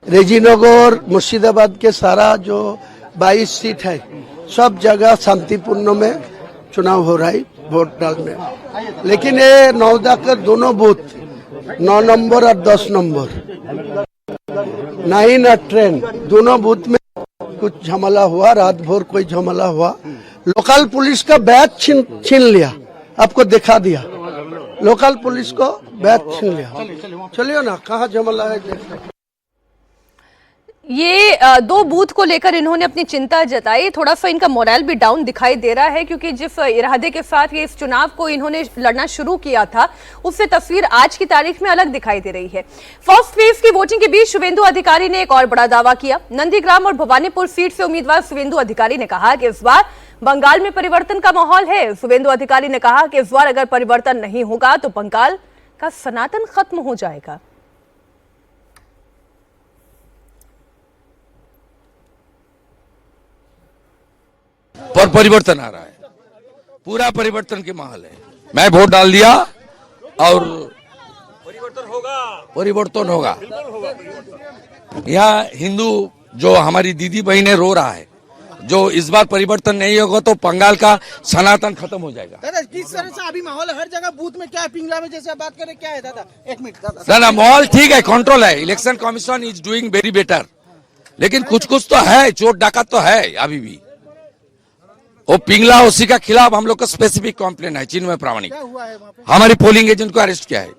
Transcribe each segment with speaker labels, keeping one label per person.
Speaker 1: रेजीनगर मुर्शिदाबाद के सारा जो 22 सीट है सब जगह शांतिपूर्ण में चुनाव हो रहा है वोट डालने। लेकिन ये नौदा के दोनों बूथ 9 नंबर और 10 नंबर 9 और 10 दोनों बूथ में कुछ झमेला हुआ, रात भर कोई झमेला हुआ। लोकल पुलिस का बैच छीन लिया, आपको दिखा दिया। लोकल पुलिस को बैच छीन लिया। चलिए ना, कहाँ झमेला है देख।
Speaker 2: ये दो बूथ को लेकर इन्होंने अपनी चिंता जताई। थोड़ा सा इनका मोरल भी डाउन दिखाई दे रहा है, क्योंकि जिस इरादे के साथ ये इस चुनाव को इन्होंने लड़ना शुरू किया था उससे तस्वीर आज की तारीख में अलग दिखाई दे रही है। फर्स्ट फेज की वोटिंग के बीच शुभेंदु अधिकारी ने एक और बड़ा दावा किया। नंदीग्राम और भवानीपुर सीट से उम्मीदवार शुभेंदु अधिकारी ने कहा कि इस बार बंगाल में परिवर्तन का माहौल है। शुभेंदु अधिकारी ने कहा कि इस बार अगर परिवर्तन नहीं होगा तो बंगाल का सनातन खत्म हो जाएगा।
Speaker 3: पर परिवर्तन आ रहा है, पूरा परिवर्तन के माहौल है। मैं वोट डाल दिया और परिवर्तन होगा। यहाँ हिंदू जो हमारी दीदी बहनें रो रहा है, जो इस बार परिवर्तन नहीं होगा तो बंगाल का सनातन खत्म हो जाएगा।
Speaker 4: दादा किस तरह से अभी माहौल है हर जगह बूथ में? क्या है पिंगला में जैसे आप बात करें, क्या है दादा? एक मिनट
Speaker 3: दादा, माहौल ठीक है, कंट्रोल है। Election commission is doing very better, लेकिन कुछ तो है, चोट डाकत तो है अभी भी। वो पिंगला उसी का खिलाफ हम लोग का स्पेसिफिक कंप्लेन है। चिन्मय प्रामाणिक हमारी पोलिंग एजेंट को अरेस्ट किया है।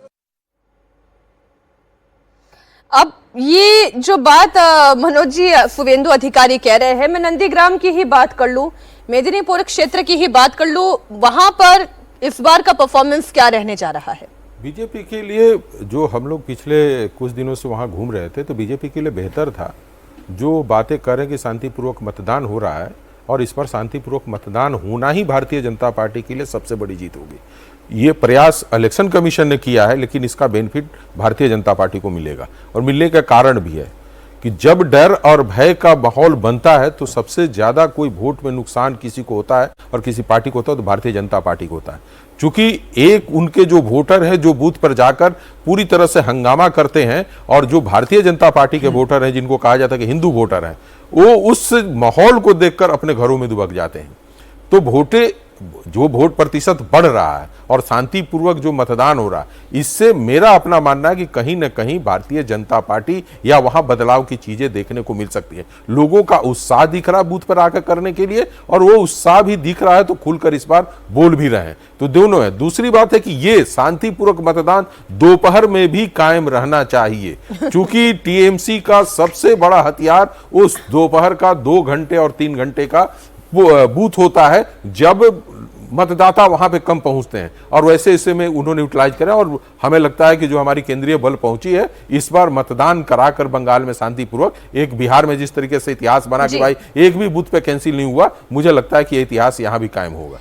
Speaker 2: अब ये जो बात मनोज जी शुभेंदु अधिकारी कह रहे हैं, मैं नंदीग्राम की ही बात कर लूं, मेदिनीपुर क्षेत्र की ही बात कर लूं, वहां पर इस बार का परफॉर्मेंस क्या रहने जा रहा है?
Speaker 5: बीजेपी के लिए जो हम लोग पिछले कुछ दिनों से वहां घूम रहे थे, तो बीजेपी के लिए बेहतर था। जो बातें कर रहे हैं कि शांतिपूर्वक मतदान हो रहा है, और इस पर शांतिपूर्वक मतदान होना ही भारतीय जनता पार्टी के लिए सबसे बड़ी जीत होगी। ये प्रयास इलेक्शन कमीशन ने किया है, लेकिन इसका बेनिफिट भारतीय जनता पार्टी को मिलेगा। और मिलने का कारण भी है कि जब डर और भय का माहौल बनता है तो सबसे ज्यादा कोई वोट में नुकसान किसी को होता है और किसी पार्टी को होता है तो भारतीय जनता पार्टी को होता है। चूंकि एक उनके जो वोटर हैं जो बूथ पर जाकर पूरी तरह से हंगामा करते हैं, और जो भारतीय जनता पार्टी के वोटर हैं जिनको कहा जाता है कि हिंदू वोटर हैं, वो उस माहौल को देखकर अपने घरों में दुबक जाते हैं। तो जो वोट प्रतिशत बढ़ रहा है और शांतिपूर्वक जो मतदान हो रहा है, इससे मेरा अपना मानना है कि कहीं ना कहीं भारतीय जनता पार्टी या वहां बदलाव की चीजें देखने को मिल सकती है। लोगों का उत्साह दिख रहा है बूथ पर आकर करने के लिए, और वो उत्साह भी दिख रहा है तो खुलकर इस बार बोल भी रहे हैं। तो दोनों है। दूसरी बात है कि ये शांतिपूर्वक मतदान दोपहर में भी कायम रहना चाहिए, क्योंकि टीएमसी का सबसे बड़ा हथियार उस दोपहर का 2 घंटे और 3 घंटे का बूथ होता है, जब मतदाता वहां पे कम पहुंचते हैं। और वैसे इसे में उन्होंने यूटिलाइज करा, और हमें लगता है कि जो हमारी केंद्रीय बल पहुंची है, इस बार मतदान कराकर बंगाल में शांतिपूर्वक, एक बिहार में जिस तरीके से इतिहास बना कि भाई एक भी बूथ पे कैंसिल नहीं हुआ, मुझे लगता है कि यह इतिहास यहां भी कायम होगा।